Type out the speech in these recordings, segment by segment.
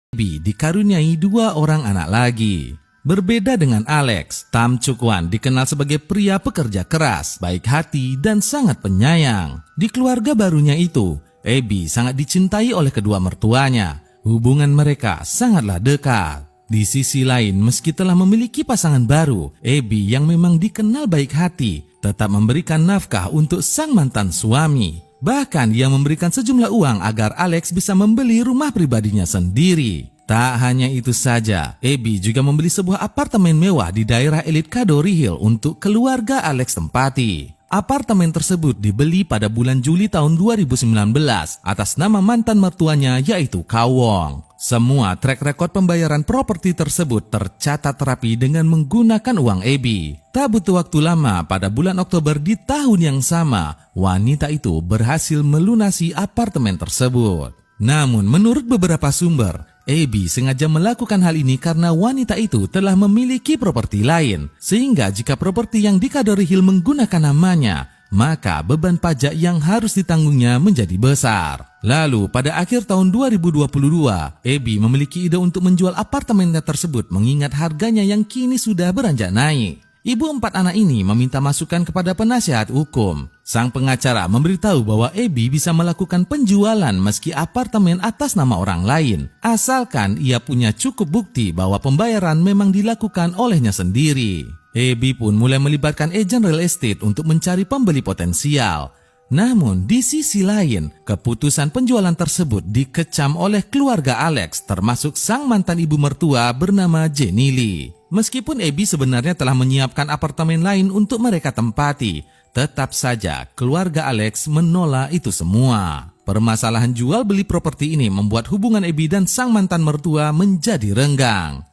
Abby dikaruniai 2 orang anak lagi. Berbeda dengan Alex, Tam Chuk Wan dikenal sebagai pria pekerja keras, baik hati, dan sangat penyayang. Di keluarga barunya itu, Abby sangat dicintai oleh kedua mertuanya. Hubungan mereka sangatlah dekat. Di sisi lain, meski telah memiliki pasangan baru, Abby yang memang dikenal baik hati, tetap memberikan nafkah untuk sang mantan suami. Bahkan ia memberikan sejumlah uang agar Alex bisa membeli rumah pribadinya sendiri. Tak hanya itu saja, Abby juga membeli sebuah apartemen mewah di daerah elit Kadori Hill untuk keluarga Alex tempati. Apartemen tersebut dibeli pada bulan Juli tahun 2019 atas nama mantan mertuanya yaitu Kawong. Semua track record pembayaran properti tersebut tercatat rapi dengan menggunakan uang Abby. Tak butuh waktu lama, pada bulan Oktober di tahun yang sama, wanita itu berhasil melunasi apartemen tersebut. Namun menurut beberapa sumber, Abby sengaja melakukan hal ini karena wanita itu telah memiliki properti lain, sehingga jika properti yang di Kadori Hill menggunakan namanya, maka beban pajak yang harus ditanggungnya menjadi besar. Lalu pada akhir tahun 2022, Abby memiliki ide untuk menjual apartemennya tersebut mengingat harganya yang kini sudah beranjak naik. Ibu 4 anak ini meminta masukan kepada penasihat hukum. Sang pengacara memberitahu bahwa Abby bisa melakukan penjualan meski apartemen atas nama orang lain, asalkan ia punya cukup bukti bahwa pembayaran memang dilakukan olehnya sendiri. Abby pun mulai melibatkan agen real estate untuk mencari pembeli potensial. Namun di sisi lain, keputusan penjualan tersebut dikecam oleh keluarga Alex, termasuk sang mantan ibu mertua bernama Jenny Lee. Meskipun Abby sebenarnya telah menyiapkan apartemen lain untuk mereka tempati, tetap saja keluarga Alex menolak itu semua. Permasalahan jual beli properti ini membuat hubungan Abby dan sang mantan mertua menjadi renggang.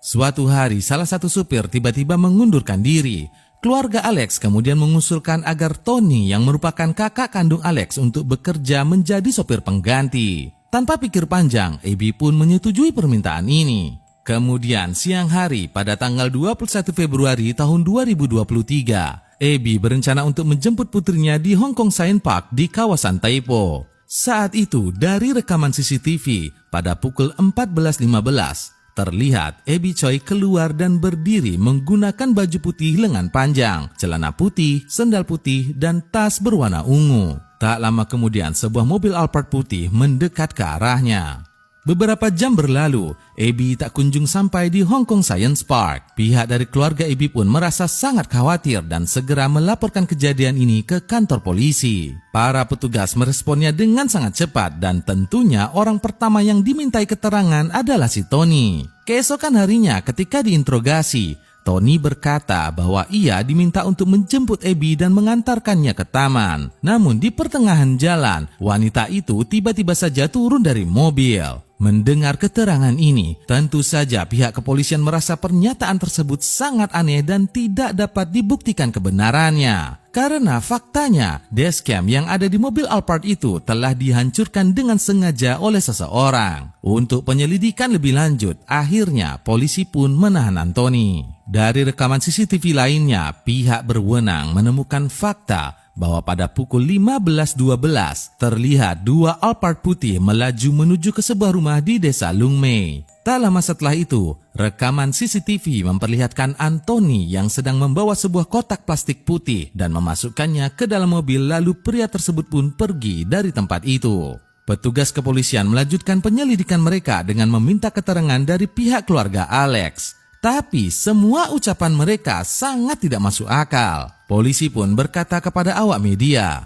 Suatu hari salah satu supir tiba-tiba mengundurkan diri. Keluarga Alex kemudian mengusulkan agar Tony yang merupakan kakak kandung Alex untuk bekerja menjadi sopir pengganti. Tanpa pikir panjang, Abby pun menyetujui permintaan ini. Kemudian siang hari pada tanggal 21 Februari tahun 2023, Abby berencana untuk menjemput putrinya di Hong Kong Science Park di kawasan Taipo. Saat itu dari rekaman CCTV pada pukul 14.15, terlihat Abby Choi keluar dan berdiri menggunakan baju putih lengan panjang, celana putih, sendal putih, dan tas berwarna ungu. Tak lama kemudian sebuah mobil Alphard putih mendekat ke arahnya. Beberapa jam berlalu, Abby tak kunjung sampai di Hong Kong Science Park. Pihak dari keluarga Abby pun merasa sangat khawatir dan segera melaporkan kejadian ini ke kantor polisi. Para petugas meresponnya dengan sangat cepat dan tentunya orang pertama yang dimintai keterangan adalah si Tony. Keesokan harinya ketika diinterogasi, Tony berkata bahwa ia diminta untuk menjemput Abby dan mengantarkannya ke taman. Namun di pertengahan jalan, wanita itu tiba-tiba saja turun dari mobil. Mendengar keterangan ini, tentu saja pihak kepolisian merasa pernyataan tersebut sangat aneh dan tidak dapat dibuktikan kebenarannya. Karena faktanya, dashcam yang ada di mobil Alphard itu telah dihancurkan dengan sengaja oleh seseorang. Untuk penyelidikan lebih lanjut, akhirnya polisi pun menahan Anthony. Dari rekaman CCTV lainnya, pihak berwenang menemukan fakta bahwa pada pukul 15.12 terlihat 2 Alphard putih melaju menuju ke sebuah rumah di desa Lung Mei. Tak lama setelah itu, rekaman CCTV memperlihatkan Anthony yang sedang membawa sebuah kotak plastik putih dan memasukkannya ke dalam mobil, lalu pria tersebut pun pergi dari tempat itu. Petugas kepolisian melanjutkan penyelidikan mereka dengan meminta keterangan dari pihak keluarga Alex. Tapi semua ucapan mereka sangat tidak masuk akal. Polisi pun berkata kepada awak media,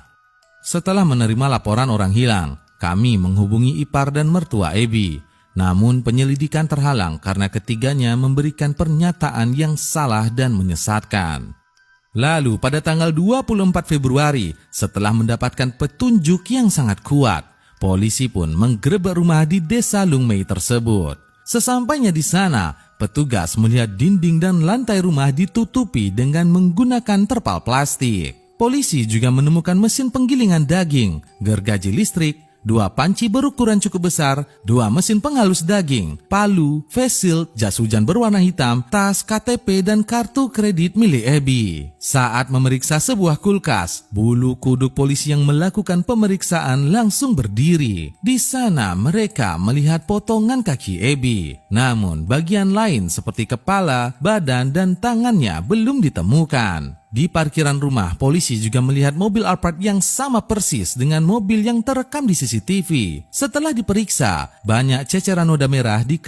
"Setelah menerima laporan orang hilang, kami menghubungi ipar dan mertua Abby. Namun penyelidikan terhalang karena ketiganya memberikan pernyataan yang salah dan menyesatkan." Lalu pada tanggal 24 Februari, setelah mendapatkan petunjuk yang sangat kuat, polisi pun menggerebek rumah di desa Lung Mei tersebut. Sesampainya di sana, petugas melihat dinding dan lantai rumah ditutupi dengan menggunakan terpal plastik. Polisi juga menemukan mesin penggilingan daging, gergaji listrik, 2 panci berukuran cukup besar, 2 mesin penghalus daging, palu, face shield, jas hujan berwarna hitam, tas, KTP, dan kartu kredit milik Abby. Saat memeriksa sebuah kulkas, bulu kuduk polisi yang melakukan pemeriksaan langsung berdiri. Di sana mereka melihat potongan kaki Abby. Namun bagian lain seperti kepala, badan, dan tangannya belum ditemukan. Di parkiran rumah, polisi juga melihat mobil Alphard yang sama persis dengan mobil yang terekam di CCTV. Setelah diperiksa, banyak ceceran noda merah di